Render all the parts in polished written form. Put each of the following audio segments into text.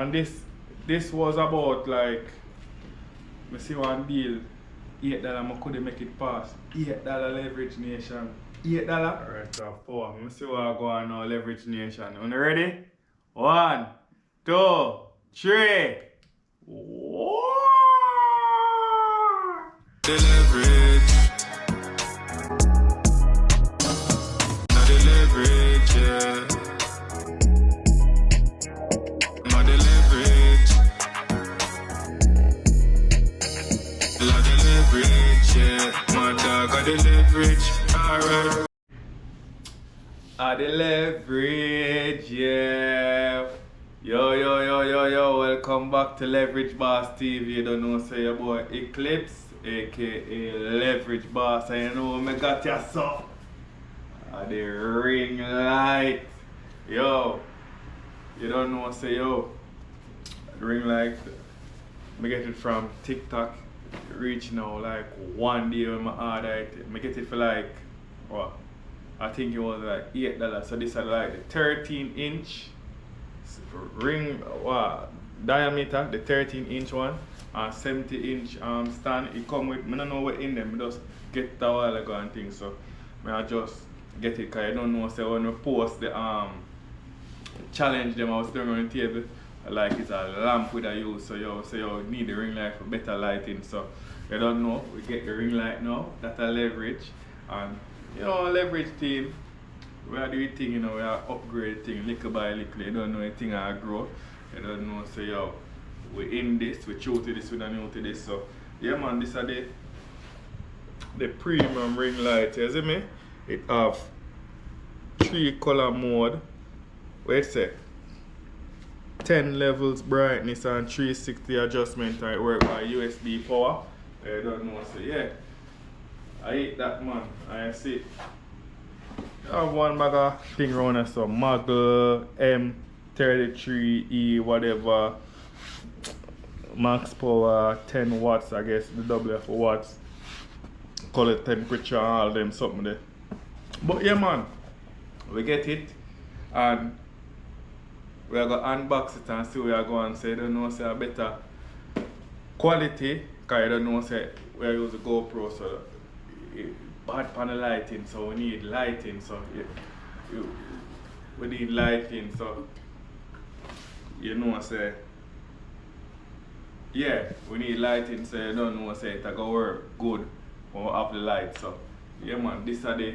And this was about like, me see one deal, $8 I couldn't make it pass. $8 leverage nation. $8. Alright, so 4. Let me see what I go on now, leverage nation. You ready? 1, 2, 3. The leverage. Not the leverage, yeah. Not the leverage. Not the leverage, yeah. My dog got the leverage. Alright. The leverage, yeah. Yo, welcome back to Leverage Boss TV. You don't know, say your boy Eclips, aka Leverage Boss. And you know, me got ya so. The ring light. Yo, you don't know, say yo. The ring light, me get it from TikTok. Reach now like 1 day when I order it. Me get it for like, what? I think it was like $8. So this is like the 13-inch ring diameter, the 13-inch one, and 70-inch stand. It come with, I don't know what in them, I just get it a while ago and things. So I just get it because I don't know, so when we post the challenge them I was throwing on the table, like it's a lamp with a use, so you need the ring light for better lighting. So you don't know, we get the ring light now, that's a leverage. And you know, leverage team, we are doing thing, you know, we are upgrade thing little by little. You don't know anything I grow. You don't know, so yo, we in this, we choose to this, we don't know to this. So yeah man, this is the premium ring light, you see me? It have 3 color mode. Wait a sec. 10 levels brightness and 360 adjustment, and it work by USB power. You don't know, so yeah. I eat that man, I see. I have one bag of thing around here, so Muggle M33E whatever, max power 10 watts, I guess the WF watts, color temperature and all them something there. But yeah man, we get it and we are going to unbox it and see where we are going. So you don't know, say a better quality, because you don't know, say we are using GoPro, so bad panel lighting, so we need lighting, so we need lighting, so you know, say yeah, we need lighting, so you don't know, say it's going to work good when we have the light. So yeah man, this is the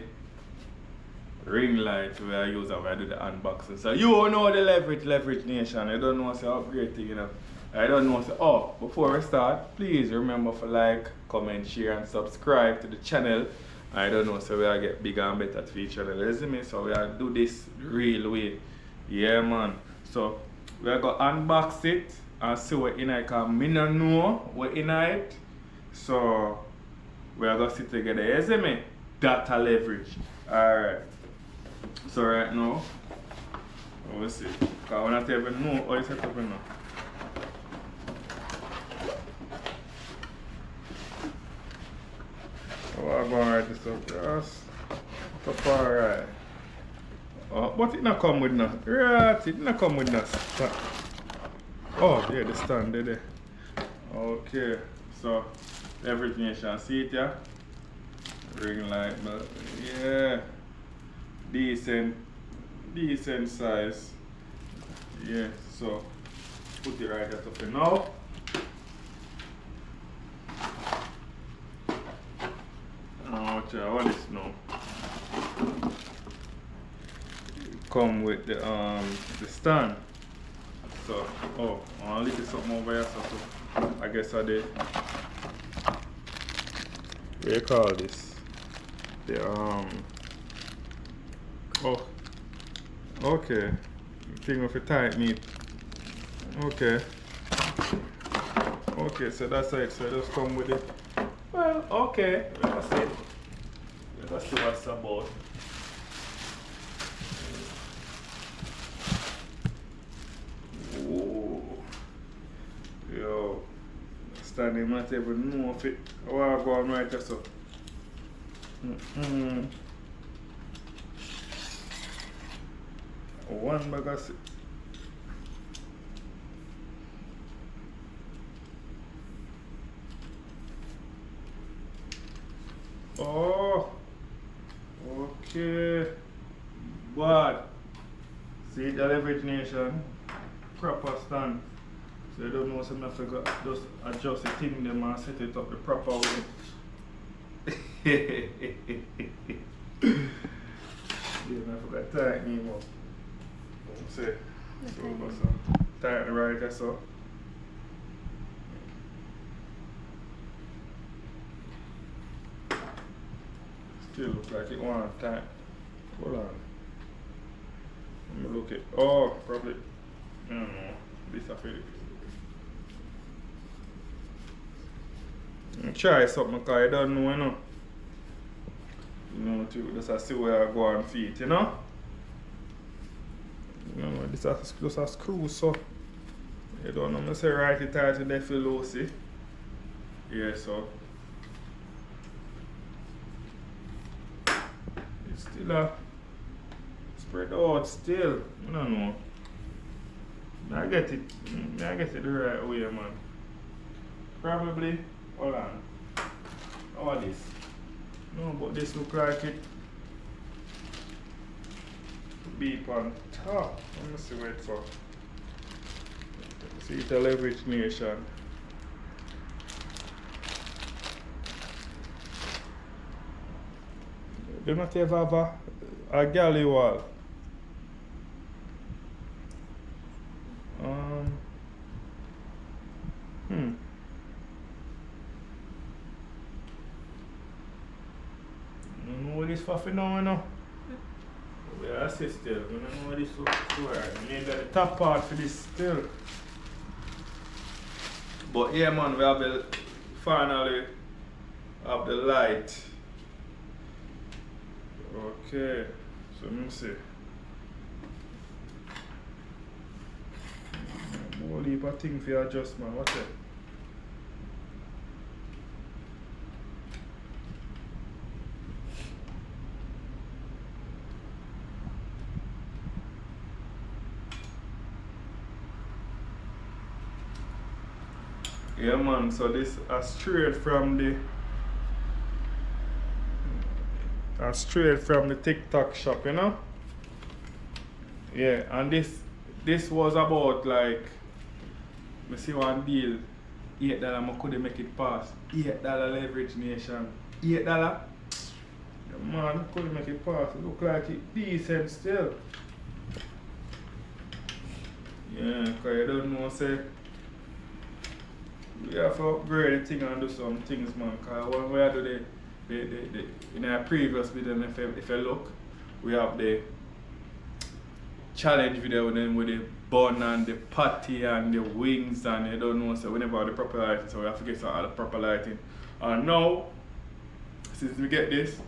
ring light we are using when I do the unboxing. So you know the leverage nation, you don't know, say upgrade thing, you know. I don't know, say, oh, before we start, please remember to like, comment, share and subscribe to the channel. I don't know, so we are get bigger and better to each other, isn't it? So we are do this the real way. Yeah man. So we are going to unbox it and see what in it, because I don't know what in it. So we are going to sit together, isn't it? Data leverage. Alright. So right now, we'll see. Because when I tell you know how you set up now. Oh, I'm going to write this up, yes. Top alright. Oh, but it not come with nothing. Right, it not come with nothing. Oh, yeah, the stand there. Okay, so everything you shall see it, yeah. Ring light, but yeah. Decent size. Yeah, so put it right at up now. What is now? Come with the stand. So I'll leave it something over here, so I guess I did. What do you call this? The okay. Thing of a tight meat. Okay. Okay, so that's it. So just come with it. Well, okay. Let's see. Let's see what's about. Ooh. Yo. Standing might even know if it. Oh, I'm going right there, so. One bag of the leverage nation proper stand. So you don't know, so I have to just adjust the thing them and set it up the proper way. Yeah, I forgot to tighten him up. See, so tighten right there so. Still look like it want tight. Hold on. Let me look it. Oh, probably. I don't know. This I feel. Try something because I don't know, you know. You know, just see where I go on feet, you know. You know, this is just a screw, so you don't know. I say right it tight and they feel low, see. Yeah, so it's still a spread out still. I don't know. I get it the right way, man. Probably. Hold on. All this. No, but this look like it beep on top. Let me see what it's for. See it's a leverage nation. Do not ever have a galley wall. I don't know what this for now, you know. We are still. I don't know what this for. I need the top part for this still. But yeah, man, we have the finally have the light. Okay, so let me see. More leap a thing for your adjustment. What's it? Yeah, man, so this is straight from the TikTok shop, you know. Yeah, and this was about like, I see one deal, $8 I could make it pass. $8 leverage nation. $8. Yeah, man, I couldn't make it pass. It look like it decent still. Yeah, because you don't know, say we have to upgrade the thing and do some things, man. Because when we do in our previous video, if you look, we have the challenge video with them with the bun and the patty and the wings, and you don't know, so we never have the proper lighting, so we have to get some other proper lighting. And now, since we get this,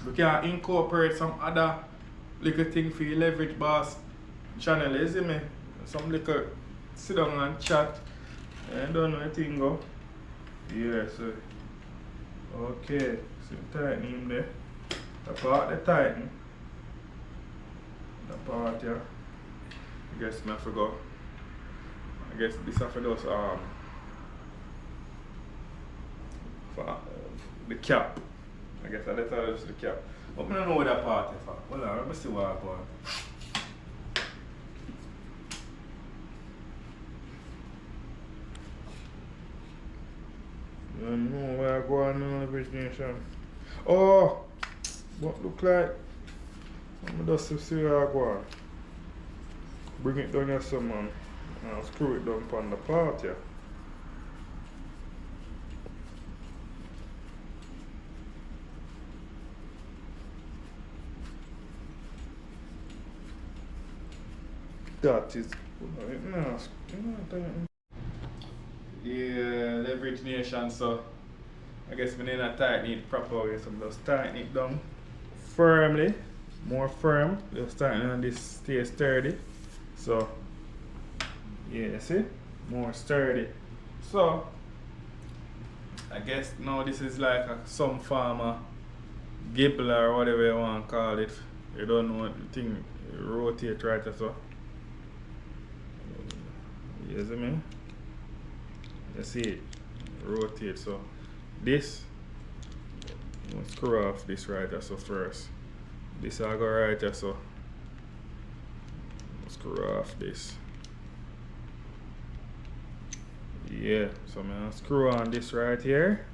we can incorporate some other little thing for your leverage boss channel, you see me? Some little sit down and chat. I don't know anything go. Yeah, so okay, so tighten him there. The part the tighten. The part here. I guess I forgot. I guess this I forgot for the cap. I guess that's just the cap. But I don't know what that part is for. Hold on, let me see what I want. I don't know where I go on in the leverage nation. Oh, what look like? I'm just to see where I go on. Bring it down here some, man. And screw it down on the part here. That is yeah, leverage nation, so I guess we need to tighten it proper way, so just tighten it down firmly, more firm, just tighten on this stay sturdy. So yeah, see? More sturdy. So I guess now this is like some form of gibble or whatever you want to call it. You don't know what the thing rotate right so. You see me? You see it rotate, so this we'll screw off this right so first. This I go right so screw off this. Yeah, so I'm gonna screw on this right here.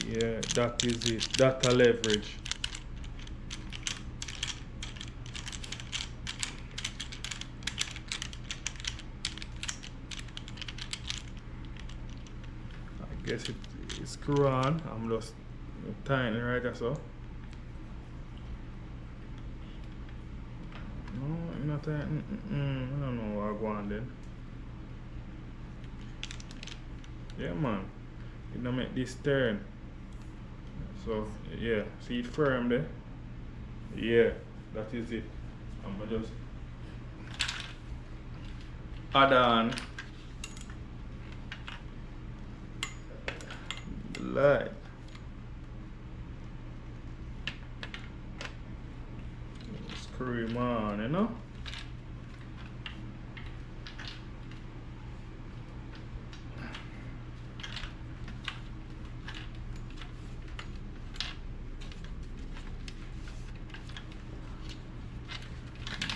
Yeah, that is it. That's a leverage. I guess it screw on. I'm just tightening right there, so. No, I'm not tightening. I don't know what I'm going then. Yeah, man. You don't make this turn. So, yeah, see it firm there? Yeah, that is it. I'm gonna just add on the light. Screw him on, you know?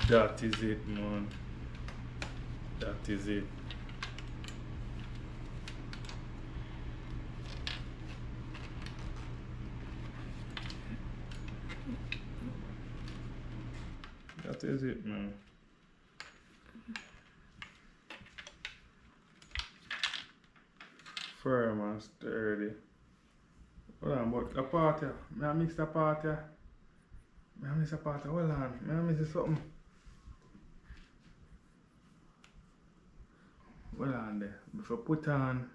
That is it, man. That is it. That is it, man. Firm and sturdy. Hold on, but a part here. I mix the part here. I mix the part here. Hold on. I mix something. Hold on there. Before put on,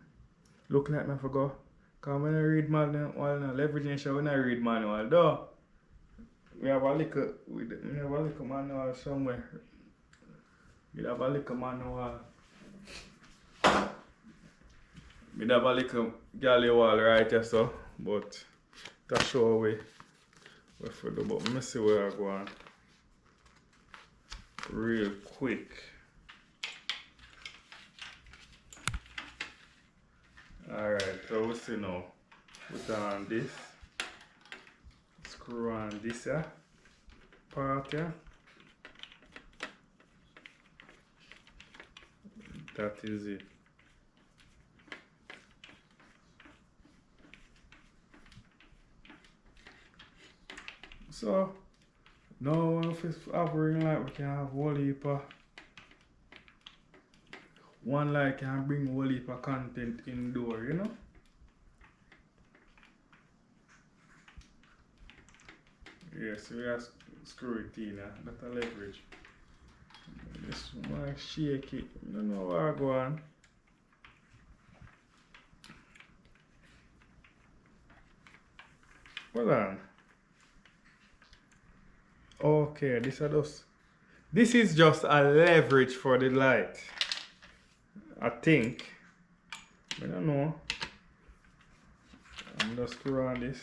look like me for go. Cause when I read manual, well, no, leveraging show when I read manual, though. We have a little manual somewhere. We have a little manual. We have a little galley wall right here, so. But to show we for the but let me see where I go on. Real quick. Alright, so we see now. Put on this. Screw on this here. Part here. That is it. So now if it's operating like we can have whole heap of one light can bring whole heap of content indoor, you know? Yes, we have screw it in, that's a leverage. This one shake it. I don't know where I go on. Hold on. Okay, this is just a leverage for the light. I think. I don't know. I'm just screw on this.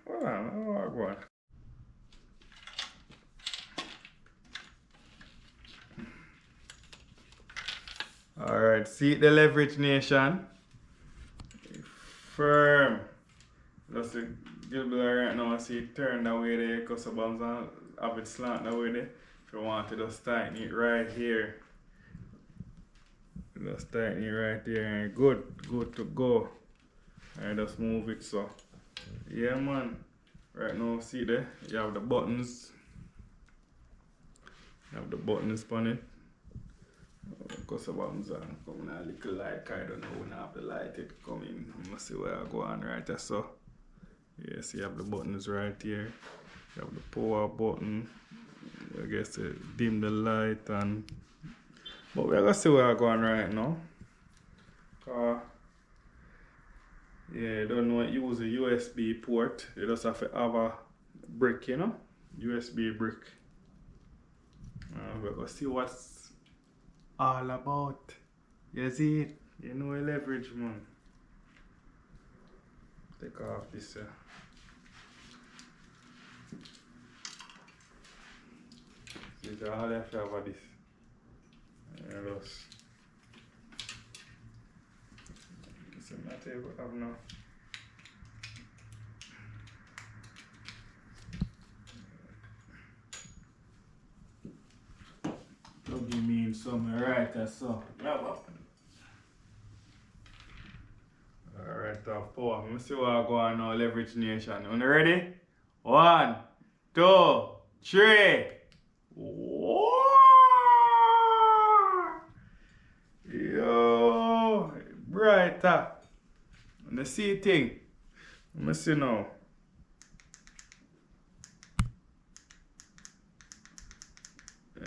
Hold on. Alright, see the leverage nation. Firm. Just a little bit right now, I see it turn that way there, because the bombs have it slant that way there. If you want to just tighten it right here. Just tighten it right there and good to go. And just move it so. Yeah, man. Right now, see there, you have the buttons. You have the buttons on it. Because the buttons are coming a little light, I don't know when I have the light it coming. I'm gonna see where I go on right there. So, yes, you have the buttons right here. You have the power button. I guess to dim the light and. But we're gonna see where I go on right now. Yeah, you don't know it use a USB port. You just have to have a brick, you know? USB brick. We're gonna see what's all about. You see it? You know a leverage, man. Take off this. These are all I have about this. Yes. It's a matter of now. Plug you mean something right or so. Alright, four. Let me see what I go on now, Leverage Nation. You ready? 1, 2, 3. Yo, brighter. And the see thing. Let me see now.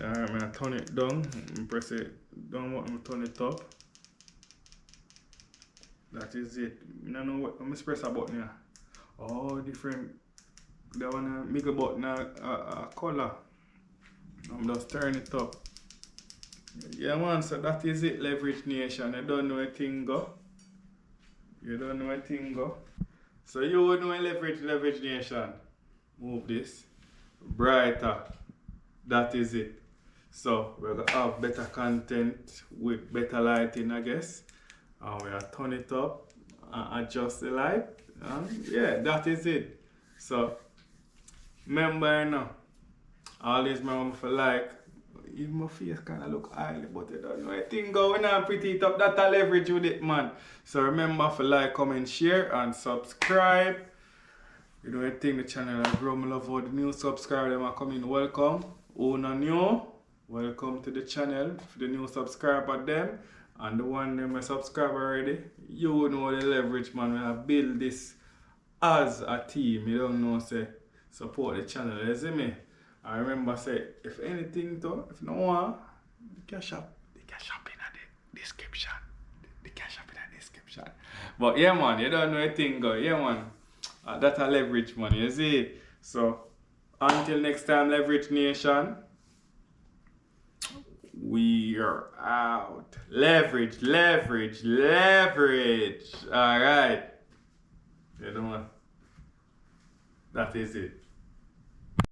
Alright, I'm gonna turn it down. Press it down, I'm gonna turn it up. That is it. I don't know what. I'm gonna press a button here. Oh, different. That one make a button a color. I'm just turn it up. Yeah, man. So that is it, Leverage Nation. You don't know a thing go. You don't know a thing go. So you would know a Leverage Nation. Move this. Brighter. That is it. So we're gonna have better content with better lighting, I guess. And we're gonna turn it up and adjust the light. And yeah, that is it. So remember now, always remember for like, even my face kinda look ugly, but you don't know a thing going on pretty it up. That I leverage with it, man. So remember for like, comment, share and subscribe. You know, I think the channel has grown. I love all the new subscribers that are coming. Welcome. Who not new, welcome to the channel. For the new subscriber them and the one them a subscriber already, you know the leverage, man. We have built this as a team. You don't know, say support the channel, you see me? I remember say if anything though, if no one, the cash up in the description. The cash up in the description. But yeah, man, you don't know a thing go. Yeah, man. That's a leverage, man. You see? So until next time, Leverage Nation, we are out. Leverage, leverage, leverage. Alright. You know what? That is it.